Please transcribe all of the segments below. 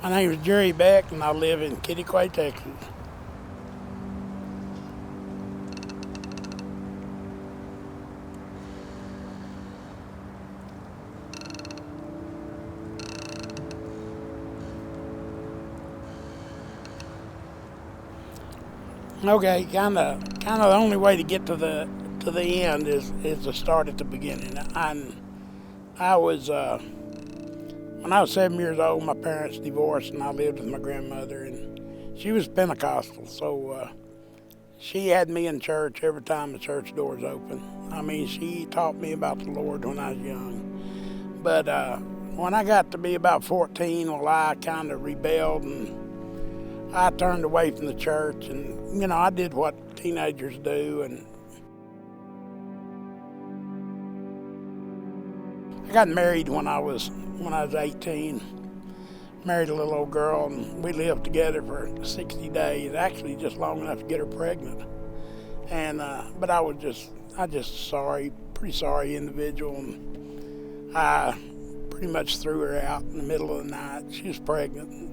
My name is Jerry Beck, and I live in Kittiquay, Texas. Okay, kind of the only way to get to the end is to start at the beginning. I was when I was 7 years old, my parents divorced, and I lived with my grandmother, and she was Pentecostal, so she had me in church every time the church doors open. I mean, she taught me about the Lord when I was young. But when I got to be about 14, well, I kind of rebelled, and I turned away from the church, and I did what teenagers do, and I got married when I was 18. Married a little old girl, and we lived together for 60 days. Actually, just long enough to get her pregnant. And but I just pretty sorry individual, and I pretty much threw her out in the middle of the night. She was pregnant.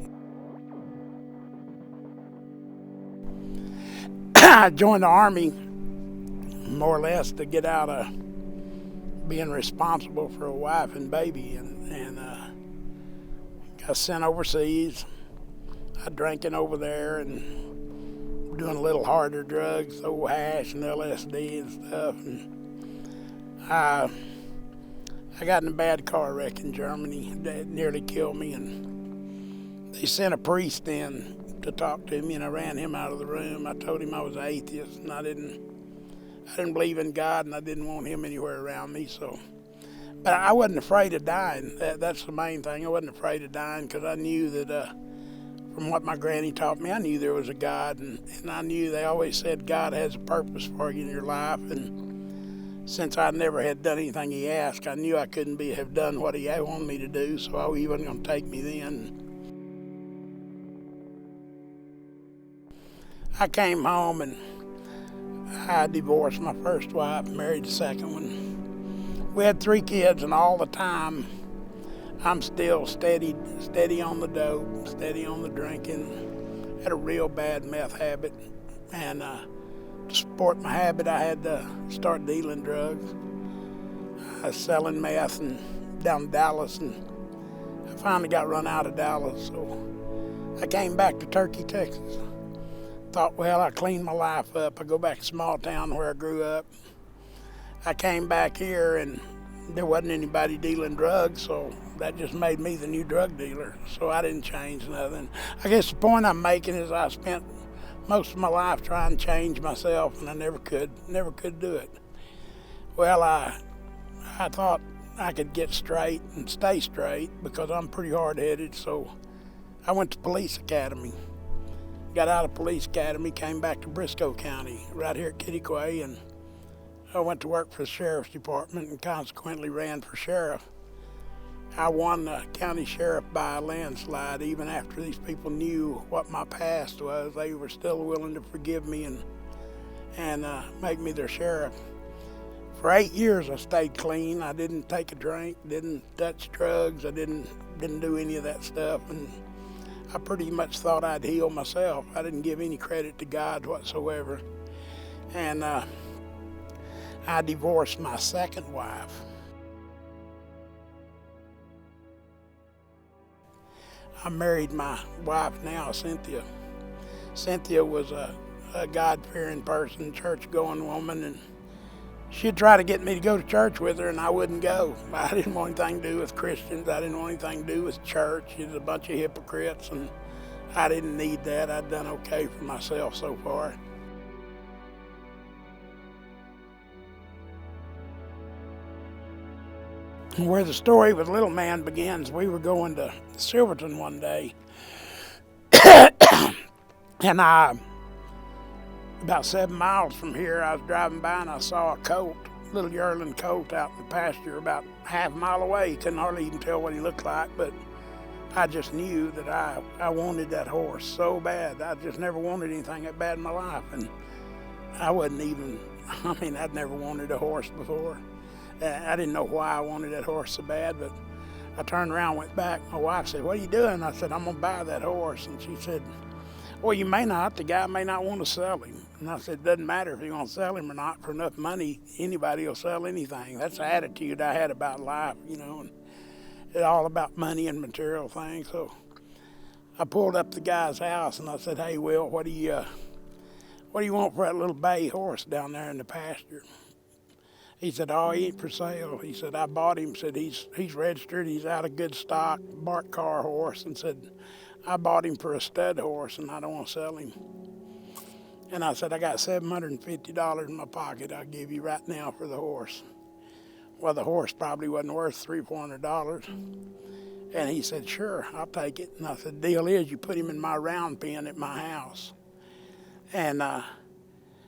I joined the Army more or less to get out of being responsible for a wife and baby, and got sent overseas. I drinking over there and doing a little harder drugs, old hash and LSD and stuff. And I got in a bad car wreck in Germany that nearly killed me, and they sent a priest in to talk to me, and I ran him out of the room. I told him I was an atheist, and I didn't believe in God, and I didn't want him anywhere around me. But I wasn't afraid of dying. That's the main thing. I wasn't afraid of dying because I knew that from what my granny taught me, I knew there was a God, and I knew they always said God has a purpose for you in your life. And since I never had done anything he asked, I knew I couldn't have done what he wanted me to do, so he wasn't going to take me then. I came home, and I divorced my first wife, married the second one. We had 3 kids, and all the time I'm still steady on the dope, steady on the drinking. Had a real bad meth habit, and to support my habit, I had to start dealing drugs. I was selling meth and down in Dallas, and I finally got run out of Dallas, so I came back to Turkey, Texas. Thought, well, I cleaned my life up. I go back to small town where I grew up. I came back here, and there wasn't anybody dealing drugs, so that just made me the new drug dealer. So I didn't change nothing. I guess the point I'm making is I spent most of my life trying to change myself, and I never could do it. Well, I thought I could get straight and stay straight because I'm pretty hard-headed, so I went to police academy. Got out of police academy, came back to Briscoe County, right here at Kittiquay, and I went to work for the sheriff's department and consequently ran for sheriff. I won the county sheriff by a landslide. Even after these people knew what my past was, they were still willing to forgive me and make me their sheriff. For 8 years I stayed clean. I didn't take a drink, didn't touch drugs, I didn't do any of that stuff, and I pretty much thought I'd heal myself. I didn't give any credit to God whatsoever. And I divorced my second wife. I married my wife now, Cynthia. Cynthia was a God-fearing person, church-going woman, and she'd try to get me to go to church with her, and I wouldn't go. I didn't want anything to do with Christians. I didn't want anything to do with church. It was a bunch of hypocrites, and I didn't need that. I'd done okay for myself so far. Where the story with Little Man begins, we were going to Silverton one day, and about 7 miles from here, I was driving by and I saw a colt, little yearling colt out in the pasture about half a mile away. Couldn't hardly even tell what he looked like, but I just knew that I wanted that horse so bad. I just never wanted anything that bad in my life, and I'd never wanted a horse before. I didn't know why I wanted that horse so bad, but I turned around, went back. My wife said, "What are you doing?" I said, "I'm going to buy that horse." And she said, "Well, you may not. The guy may not want to sell him." And I said, "Doesn't matter if you're going to sell him or not. For enough money, anybody will sell anything." That's the attitude I had about life, and it's all about money and material things. So I pulled up the guy's house and I said, "Hey, Will, what do you want for that little bay horse down there in the pasture?" He said, "Oh, he ain't for sale." He said, "I bought him." Said, he's registered. He's out of good stock, bark car horse." And said, "I bought him for a stud horse and I don't want to sell him." And I said, "I got $750 in my pocket I'll give you right now for the horse." Well, the horse probably wasn't worth $300-400. And he said, "Sure, I'll take it." And I said, "The deal is you put him in my round pen at my house. And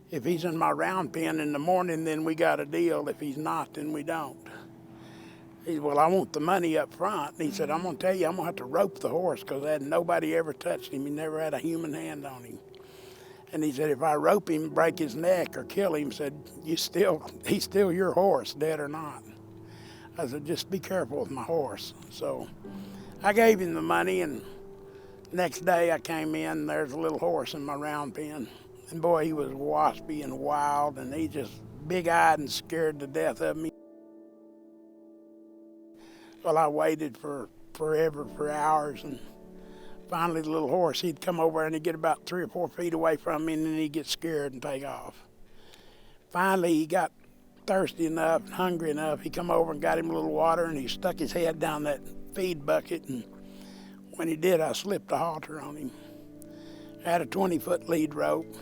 if he's in my round pen in the morning, then we got a deal. If he's not, then we don't." He said, "Well, I want the money up front." And he said, "I'm going to tell you, I'm going to have to rope the horse because nobody ever touched him. He never had a human hand on him." And he said, "If I rope him, break his neck or kill him," said, he's still your horse, dead or not." I said, "Just be careful with my horse." So I gave him the money, and next day I came in, and there's a little horse in my round pen. And boy, he was waspy and wild, and he just big-eyed and scared to death of me. Well, I waited forever, for hours, and finally the little horse, he'd come over and he'd get about 3 or 4 feet away from me, and then he'd get scared and take off. Finally, he got thirsty enough, hungry enough, he come over and got him a little water, and he stuck his head down that feed bucket, and when he did, I slipped a halter on him. I had a 20-foot lead rope,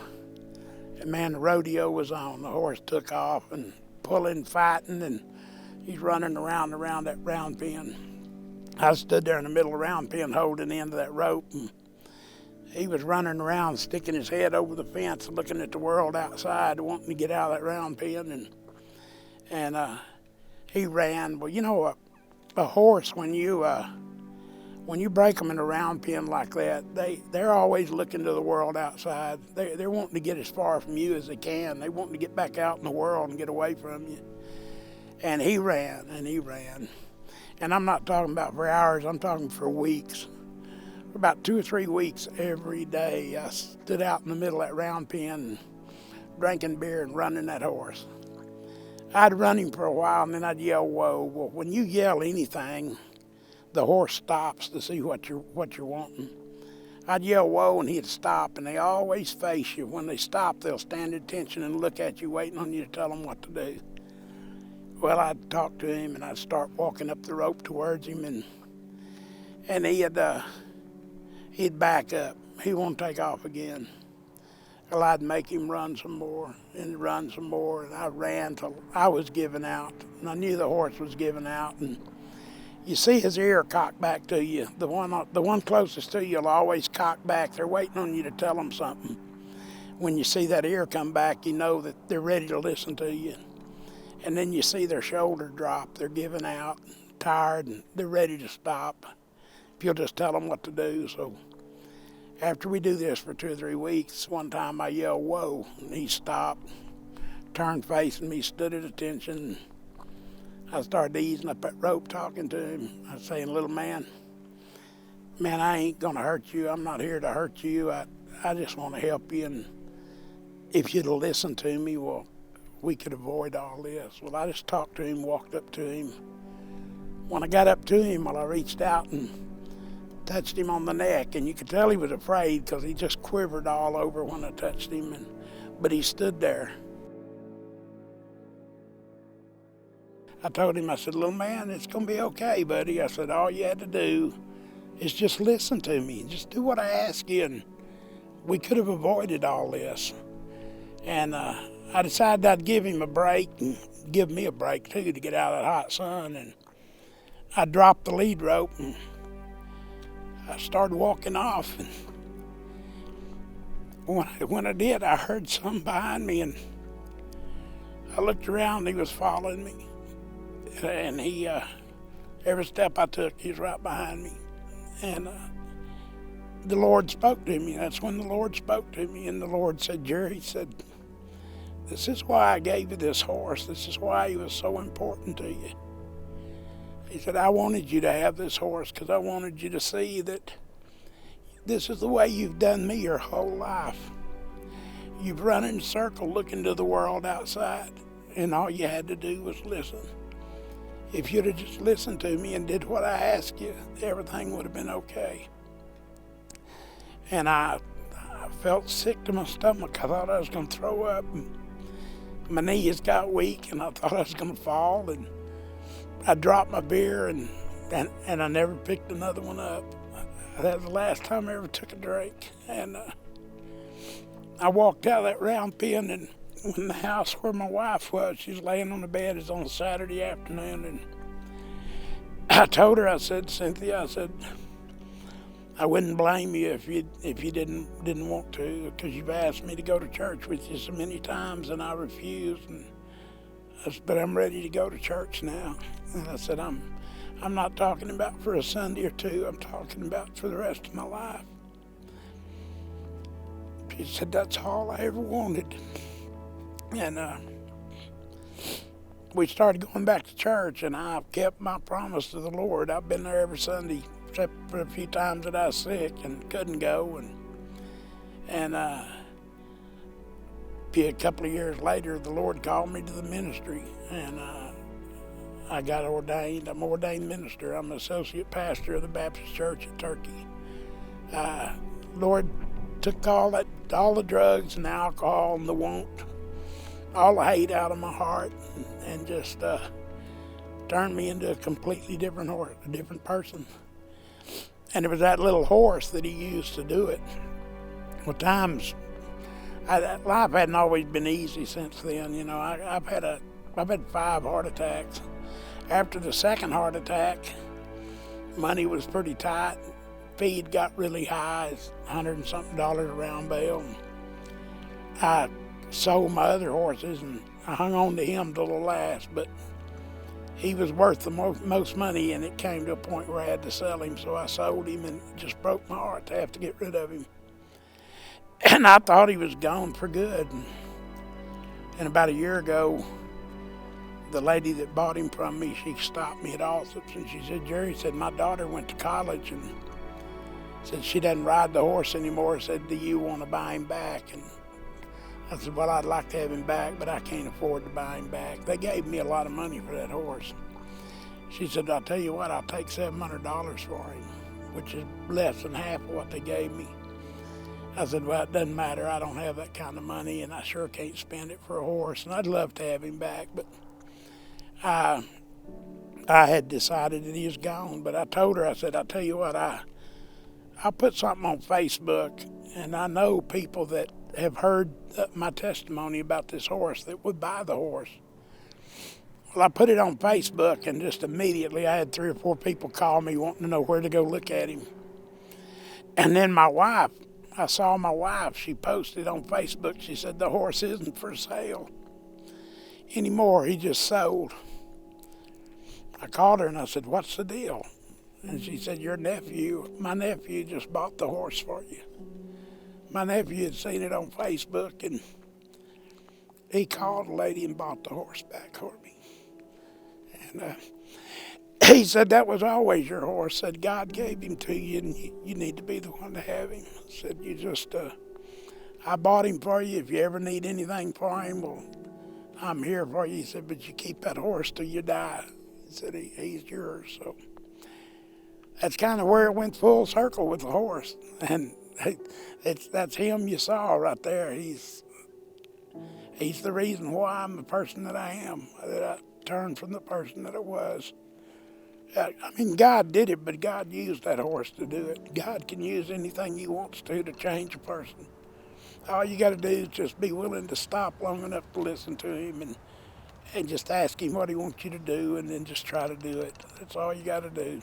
and man, the rodeo was on. The horse took off and pulling, fighting, and he's running around that round pen. I stood there in the middle of the round pen holding the end of that rope, and he was running around, sticking his head over the fence, looking at the world outside, wanting to get out of that round pen, and he ran. Well, a horse, when you break them in a round pen like that, they're always looking to the world outside. They're wanting to get as far from you as they can. They wanting to get back out in the world and get away from you. And he ran, and he ran. And I'm not talking about for hours, I'm talking for weeks. For about 2 or 3 weeks every day, I stood out in the middle of that round pen, drinking beer and running that horse. I'd run him for a while, and then I'd yell, "Whoa." Well, when you yell anything, the horse stops to see what you're wanting. I'd yell, "Whoa," and he'd stop, and they always face you. When they stop, they'll stand at attention and look at you, waiting on you to tell them what to do. Well, I'd talk to him, and I'd start walking up the rope towards him, and he'd back up. He won't take off again. Well, I'd make him run some more and run some more, and I ran till I was giving out, and I knew the horse was giving out. And you see his ear cocked back to you. The one closest to you will always cock back. They're waiting on you to tell them something. When you see that ear come back, you know that they're ready to listen to you. And then you see their shoulder drop. They're giving out, tired, and they're ready to stop if you'll just tell them what to do. So after we do this for 2 or 3 weeks, one time I yelled, "Whoa," and he stopped, turned facing me, stood at attention. I started easing up that rope, talking to him. I was saying, "Little man, I ain't going to hurt you. I'm not here to hurt you. I just want to help you. And if you'd listen to me, well, we could avoid all this." Well, I just talked to him, walked up to him. When I got up to him, I reached out and touched him on the neck, and you could tell he was afraid because he just quivered all over when I touched him, but he stood there. I told him, I said, "Little man, it's going to be okay, buddy." I said, "All you had to do is just listen to me. Just do what I ask you, and we could have avoided all this." And I decided I'd give him a break and give me a break, too, to get out of that hot sun. And I dropped the lead rope, and I started walking off. And when I did, I heard something behind me, and I looked around, and he was following me. And he, every step I took, he was right behind me. And the Lord spoke to me. That's when the Lord spoke to me. And the Lord said, "Jerry," he said, "this is why I gave you this horse. This is why he was so important to you." He said, I wanted you to have this horse because I wanted you to see that this is the way you've done me your whole life. You've run in a circle looking to the world outside, and all you had to do was listen. If you'd have just listened to me and did what I asked you, everything would have been okay. And I felt sick to my stomach. I thought I was going to throw up. My knees got weak, and I thought I was going to fall. And I dropped my beer, and I never picked another one up. That was the last time I ever took a drink. And I walked out of that round pen, and when the house where my wife was, she was laying on the bed. It was on a Saturday afternoon, and I told her, I said, Cynthia, I said, I wouldn't blame you if you didn't want to, because you've asked me to go to church with you so many times, and I refused. And I said, but I'm ready to go to church now. And I said, I'm not talking about for a Sunday or two. I'm talking about for the rest of my life. She said, that's all I ever wanted. And we started going back to church, and I kept my promise to the Lord. I've been there every Sunday, except for a few times that I was sick and couldn't go. And a couple of years later, the Lord called me to the ministry, and I got ordained. I'm an ordained minister. I'm an associate pastor of the Baptist Church in Turkey. Lord took all the drugs and the alcohol and the want, all the hate out of my heart, and just turned me into a completely different horse, a different person. And it was that little horse that he used to do it. Well, life hadn't always been easy since then. You know, I've had 5 heart attacks. After the second heart attack, money was pretty tight. Feed got really high, it's $100 and something a round bale. I sold my other horses, and I hung on to him till the last, but he was worth the most money, and it came to a point where I had to sell him, so I sold him, and it just broke my heart to have to get rid of him. And I thought he was gone for good. And about a year ago, the lady that bought him from me, she stopped me at Allsup's, and she said, Jerry, said, my daughter went to college, and said she doesn't ride the horse anymore. Said, do you want to buy him back? And I said, well, I'd like to have him back, but I can't afford to buy him back. They gave me a lot of money for that horse. She said, I'll tell you what, I'll take $700 for him, which is less than half of what they gave me. I said, well, it doesn't matter. I don't have that kind of money, and I sure can't spend it for a horse, and I'd love to have him back, but I had decided that he was gone. But I told her, I said, I'll tell you what, I'll put something on Facebook, and I know people that have heard my testimony about this horse that would buy the horse. Well, I put it on Facebook, and just immediately I had 3 or 4 people call me wanting to know where to go look at him. And then I saw my wife, she posted on Facebook, she said, the horse isn't for sale anymore, he just sold. I called her and I said, what's the deal? And she said, my nephew just bought the horse for you. My nephew had seen it on Facebook, and he called the lady and bought the horse back for me. And he said, that was always your horse. Said, God gave him to you, and you need to be the one to have him. Said, I bought him for you. If you ever need anything for him, well, I'm here for you. He said, but you keep that horse till you die. He said, he's yours. So that's kind of where it went full circle with the horse. And that's him you saw right there. He's the reason why I'm the person that I am, that I turned from the person that I was. I mean, God did it, but God used that horse to do it. God can use anything he wants to change a person. All you got to do is just be willing to stop long enough to listen to him and just ask him what he wants you to do, and then just try to do it. That's all you got to do.